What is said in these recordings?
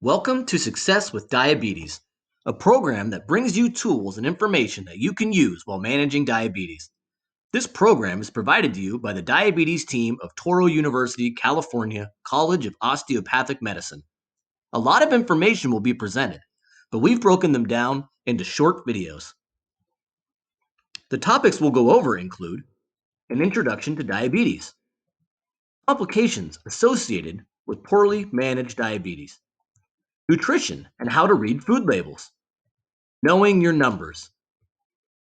Welcome to Success with Diabetes, a program that brings you tools and information that you can use while managing diabetes. This program is provided to you by the diabetes team of Toro University, California College of Osteopathic Medicine. A lot of information will be presented, but we've broken them down into short videos. The topics we'll go over include an introduction to diabetes, complications associated with poorly managed diabetes, nutrition and how to read food labels, knowing your numbers,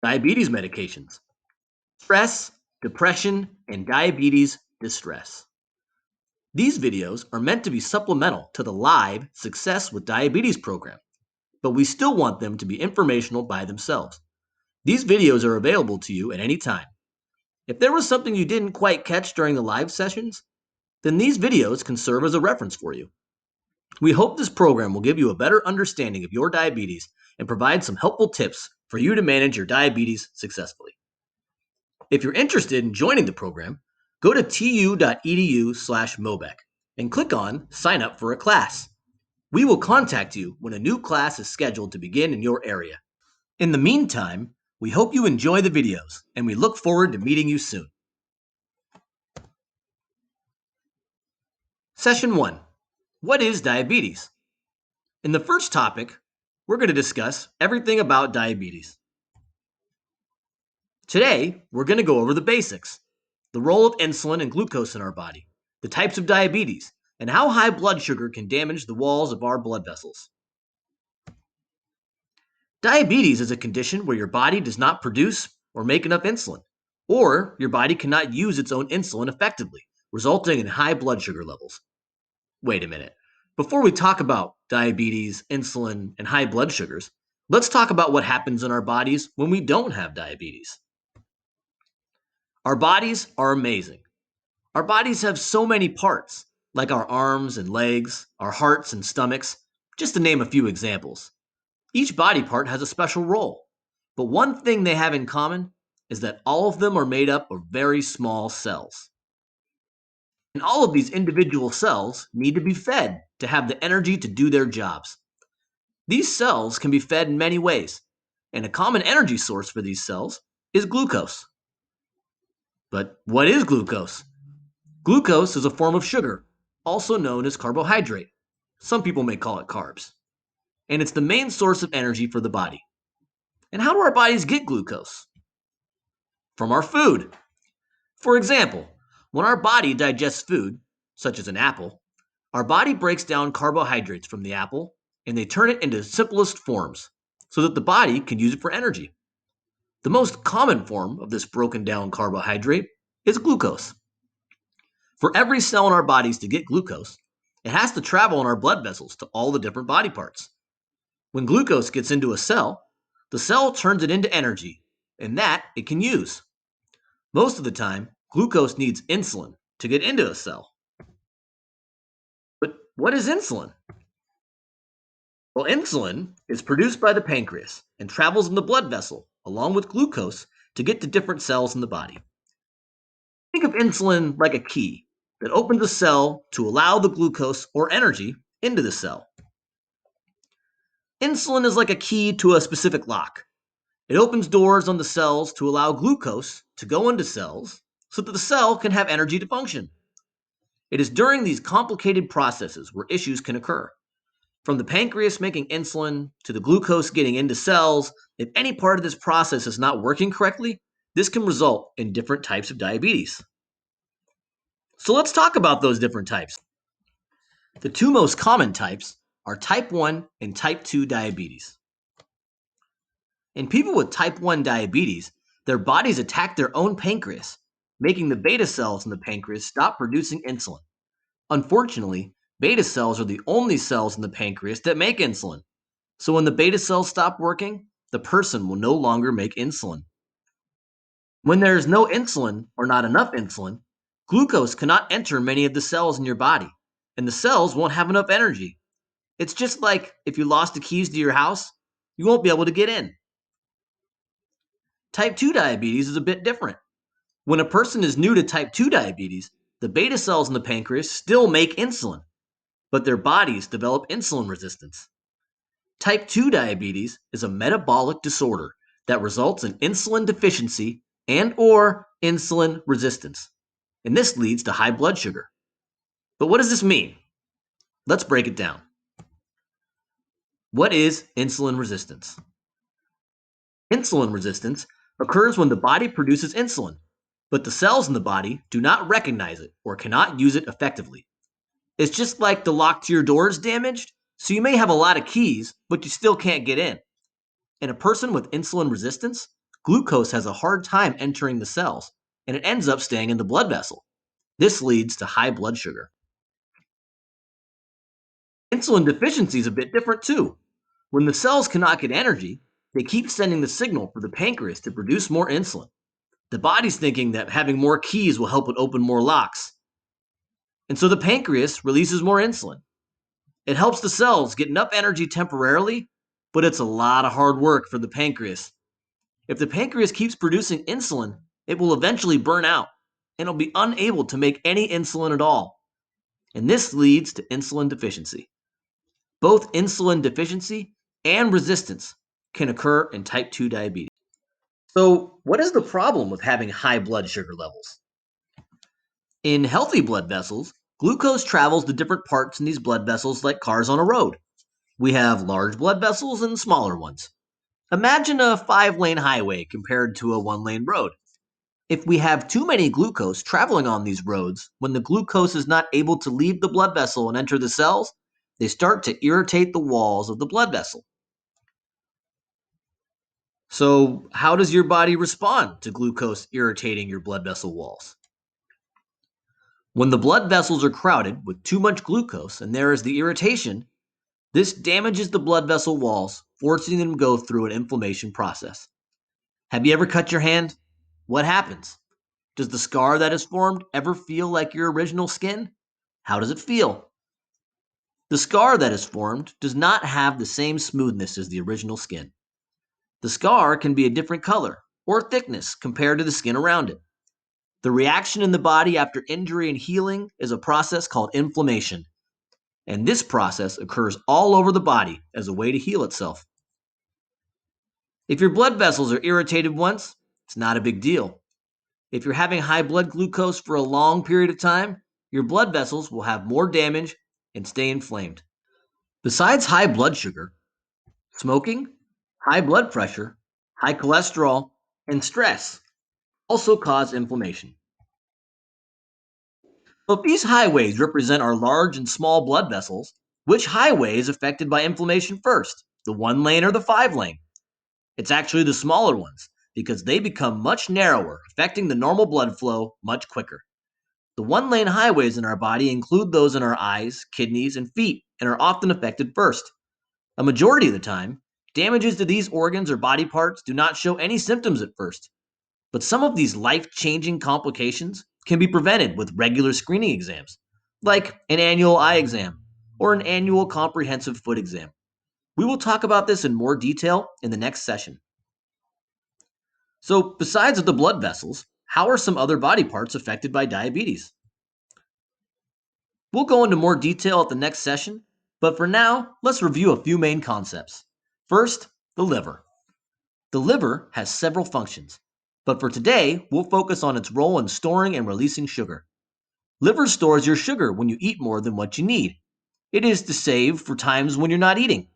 diabetes medications, stress, depression, and diabetes distress. These videos are meant to be supplemental to the live Success with Diabetes program, but we still want them to be informational by themselves. These videos are available to you at any time. If there was something you didn't quite catch during the live sessions, then these videos can serve as a reference for you. We hope this program will give you a better understanding of your diabetes and provide some helpful tips for you to manage your diabetes successfully. If you're interested in joining the program, go to tu.edu/mobec and click on Sign Up for a Class. We will contact you when a new class is scheduled to begin in your area. In the meantime, we hope you enjoy the videos, and we look forward to meeting you soon. Session 1. What is diabetes? In the first topic, we're going to discuss everything about diabetes. Today, we're going to go over the basics, the role of insulin and glucose in our body, the types of diabetes, and how high blood sugar can damage the walls of our blood vessels. Diabetes is a condition where your body does not produce or make enough insulin, or your body cannot use its own insulin effectively, resulting in high blood sugar levels. Wait a minute. Before we talk about diabetes, insulin, and high blood sugars, let's talk about what happens in our bodies when we don't have diabetes. Our bodies are amazing. Our bodies have so many parts, like our arms and legs, our hearts and stomachs, just to name a few examples. Each body part has a special role, but one thing they have in common is that all of them are made up of very small cells. And all of these individual cells need to be fed to have the energy to do their jobs. These cells can be fed in many ways, and a common energy source for these cells is glucose. But what is glucose? Glucose is a form of sugar, also known as carbohydrate. Some people may call it carbs. And it's the main source of energy for the body. And how do our bodies get glucose? From our food. For example, when our body digests food, such as an apple, our body breaks down carbohydrates from the apple and they turn it into simplest forms so that the body can use it for energy. The most common form of this broken down carbohydrate is glucose. For every cell in our bodies to get glucose, it has to travel in our blood vessels to all the different body parts. When glucose gets into a cell, the cell turns it into energy, and that it can use. Most of the time, glucose needs insulin to get into a cell. But what is insulin? Well, insulin is produced by the pancreas and travels in the blood vessel along with glucose to get to different cells in the body. Think of insulin like a key that opens a cell to allow the glucose or energy into the cell. Insulin is like a key to a specific lock. It opens doors on the cells to allow glucose to go into cells so that the cell can have energy to function. It is during these complicated processes where issues can occur. From the pancreas making insulin to the glucose getting into cells, if any part of this process is not working correctly, this can result in different types of diabetes. So let's talk about those different types. The two most common types are type 1 and type 2 diabetes. In people with type 1 diabetes, their bodies attack their own pancreas, making the beta cells in the pancreas stop producing insulin. Unfortunately, beta cells are the only cells in the pancreas that make insulin. So when the beta cells stop working, the person will no longer make insulin. When there is no insulin or not enough insulin, glucose cannot enter many of the cells in your body, and the cells won't have enough energy. It's just like if you lost the keys to your house, you won't be able to get in. Type 2 diabetes is a bit different. When a person is new to type 2 diabetes, the beta cells in the pancreas still make insulin. but their bodies develop insulin resistance. Type 2 diabetes is a metabolic disorder that results in insulin deficiency and or insulin resistance, and this leads to high blood sugar. But what does this mean? Let's break it down. What is insulin resistance? Insulin resistance occurs when the body produces insulin, but the cells in the body do not recognize it or cannot use it effectively. It's just like the lock to your door is damaged, so you may have a lot of keys, but you still can't get in. In a person with insulin resistance, glucose has a hard time entering the cells, and it ends up staying in the blood vessel. This leads to high blood sugar. Insulin deficiency is a bit different too. When the cells cannot get energy, they keep sending the signal for the pancreas to produce more insulin. The body's thinking that having more keys will help it open more locks. And so the pancreas releases more insulin. It helps the cells get enough energy temporarily, but it's a lot of hard work for the pancreas. If the pancreas keeps producing insulin, it will eventually burn out and it'll be unable to make any insulin at all. And this leads to insulin deficiency. Both insulin deficiency and resistance can occur in type 2 diabetes. So, what is the problem with having high blood sugar levels? In healthy blood vessels, glucose travels to different parts in these blood vessels like cars on a road. We have large blood vessels and smaller ones. Imagine a 5-lane highway compared to a 1-lane road. If we have too many glucose traveling on these roads, when the glucose is not able to leave the blood vessel and enter the cells, they start to irritate the walls of the blood vessel. So, how does your body respond to glucose irritating your blood vessel walls? When the blood vessels are crowded with too much glucose and there is the irritation, this damages the blood vessel walls, forcing them to go through an inflammation process. Have you ever cut your hand? What happens? Does the scar that is formed ever feel like your original skin? How does it feel? The scar that is formed does not have the same smoothness as the original skin. The scar can be a different color or thickness compared to the skin around it. The reaction in the body after injury and healing is a process called inflammation, and this process occurs all over the body as a way to heal itself. If your blood vessels are irritated once, it's not a big deal. If you're having high blood glucose for a long period of time, your blood vessels will have more damage and stay inflamed. Besides high blood sugar, smoking, high blood pressure, high cholesterol, and stress also cause inflammation. So if these highways represent our large and small blood vessels, which highway is affected by inflammation first, the 1-lane or the 5-lane? It's actually the smaller ones, because they become much narrower, affecting the normal blood flow much quicker. The 1-lane highways in our body include those in our eyes, kidneys, and feet, and are often affected first. A majority of the time, damages to these organs or body parts do not show any symptoms at first. But some of these life-changing complications can be prevented with regular screening exams, like an annual eye exam or an annual comprehensive foot exam. We will talk about this in more detail in the next session. So, besides the blood vessels, how are some other body parts affected by diabetes? We'll go into more detail at the next session, but for now, let's review a few main concepts. First, the liver. The liver has several functions, but for today, we'll focus on its role in storing and releasing sugar. Liver stores your sugar when you eat more than what you need. It is to save for times when you're not eating.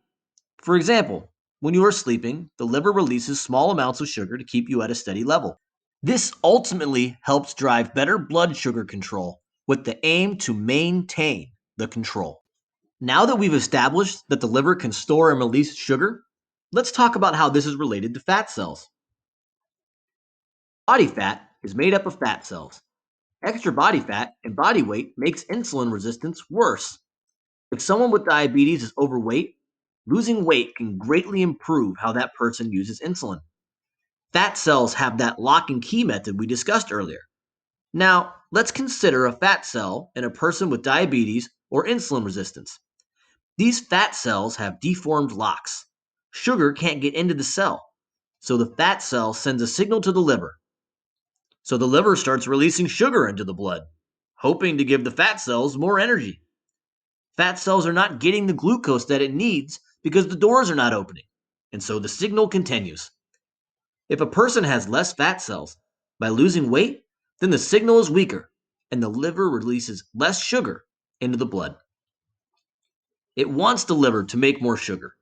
For example, when you are sleeping, the liver releases small amounts of sugar to keep you at a steady level. This ultimately helps drive better blood sugar control with the aim to maintain the control. Now that we've established that the liver can store and release sugar, let's talk about how this is related to fat cells. Body fat is made up of fat cells. Extra body fat and body weight makes insulin resistance worse. If someone with diabetes is overweight, losing weight can greatly improve how that person uses insulin. Fat cells have that lock and key method we discussed earlier. Now, let's consider a fat cell in a person with diabetes or insulin resistance. These fat cells have deformed locks. Sugar can't get into the cell, so the fat cell sends a signal to the liver. So the liver starts releasing sugar into the blood, hoping to give the fat cells more energy. Fat cells are not getting the glucose that it needs because the doors are not opening, and so the signal continues. If a person has less fat cells by losing weight, then the signal is weaker and the liver releases less sugar into the blood. It wants the liver to make more sugar.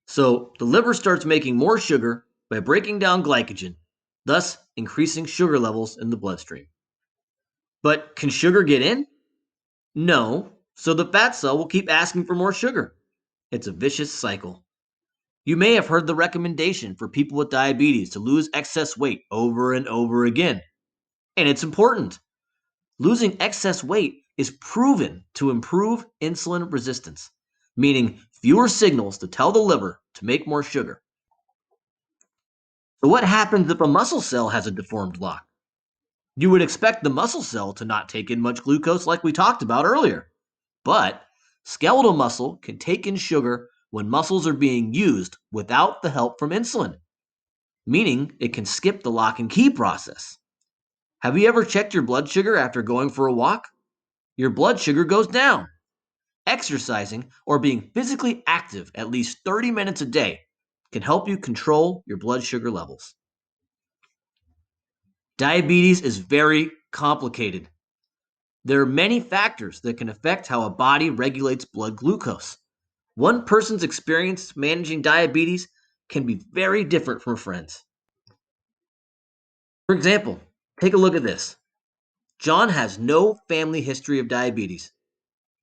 So the liver starts making more sugar by breaking down glycogen, thus increasing sugar levels in the bloodstream. But can sugar get in? No, so the fat cell will keep asking for more sugar. It's a vicious cycle. You may have heard the recommendation for people with diabetes to lose excess weight over and over again. And it's important. Losing excess weight is proven to improve insulin resistance, meaning fewer signals to tell the liver to make more sugar. So, what happens if a muscle cell has a deformed lock? You would expect the muscle cell to not take in much glucose like we talked about earlier. But skeletal muscle can take in sugar when muscles are being used without the help from insulin, meaning it can skip the lock and key process. Have you ever checked your blood sugar after going for a walk? Your blood sugar goes down. Exercising or being physically active at least 30 minutes a day can help you control your blood sugar levels. Diabetes is very complicated. There are many factors that can affect how a body regulates blood glucose. One person's experience managing diabetes can be very different from a friend's. For example, take a look at this. John has no family history of diabetes.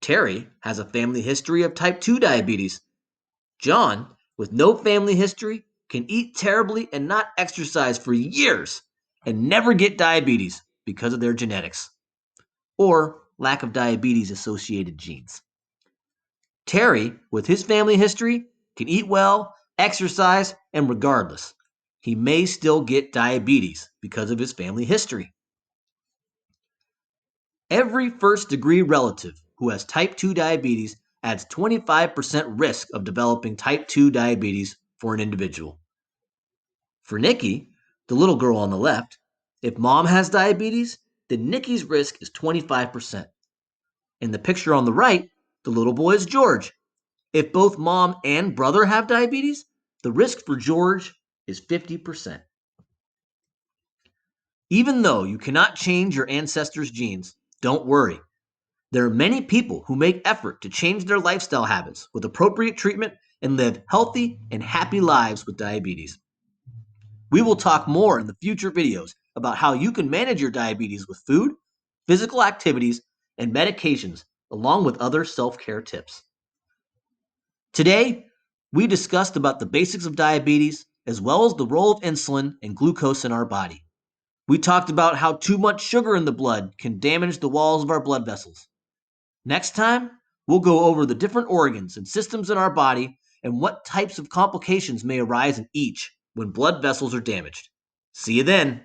Terry has a family history of type 2 diabetes. John, with no family history, can eat terribly and not exercise for years and never get diabetes because of their genetics or lack of diabetes associated genes. Terry, with his family history, can eat well, exercise, and regardless, he may still get diabetes because of his family history. Every first degree relative who has type 2 diabetes adds 25% risk of developing type 2 diabetes for an individual. For Nikki, the little girl on the left, if mom has diabetes, then Nikki's risk is 25%. In the picture on the right, the little boy is George. If both mom and brother have diabetes, the risk for George is 50%. Even though you cannot change your ancestors' genes, don't worry. There are many people who make effort to change their lifestyle habits with appropriate treatment and live healthy and happy lives with diabetes. We will talk more in the future videos about how you can manage your diabetes with food, physical activities, and medications, along with other self-care tips. Today, we discussed about the basics of diabetes, as well as the role of insulin and glucose in our body. We talked about how too much sugar in the blood can damage the walls of our blood vessels. Next time, we'll go over the different organs and systems in our body and what types of complications may arise in each when blood vessels are damaged. See you then.